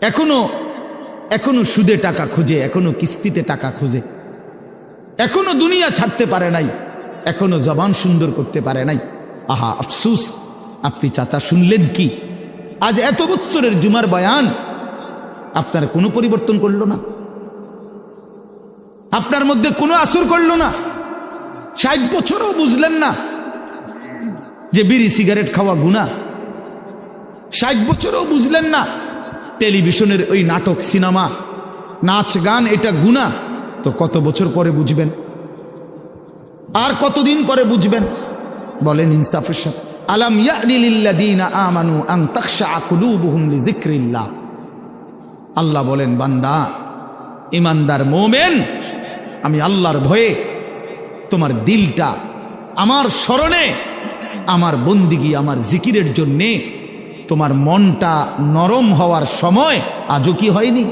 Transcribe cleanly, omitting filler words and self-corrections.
এখনো সুদে টাকা খুঁজে, এখনো কিস্তিতে টাকা খুঁজে, এখনো দুনিয়া ছাড়তে পারে নাই, এখনো জবান সুন্দর করতে পারে নাই। আহা আফসুস, আপনি চাচা শুনলেন কি? আজ এত বছরের জুমার বয়ান আপনার কোনো পরিবর্তন করলো না, আপনার মধ্যে কোনো আসর করলো না। 60 বছরও বুঝলেন না যে বিড়ি সিগারেট খাওয়া গুনাহ। 60 বছরও বুঝলেন না টেলিভিশনের ওই নাটক, সিনেমা, নাচ গান এটা গুনাহ। তো কত বছর পরে বুঝবেন? আর কতদিন পরে বুঝবেন? বলেন ইনসাফের সাথে। আলাম ইয়ানি লিল্লাযীনা আমানু আন তাখশা কুলুবুহুম লিযিকরিল্লাহ। আল্লাহ বলেন, বান্দা, ইমানদার মুমিন, আমি আল্লাহর ভয়ে তোমার দিলটা আমার স্মরণে, আমার বন্দিগি, আমার জিকিরের জন্যে তোমার মনটা নরম হওয়ার সময় আজও কি হয়নি?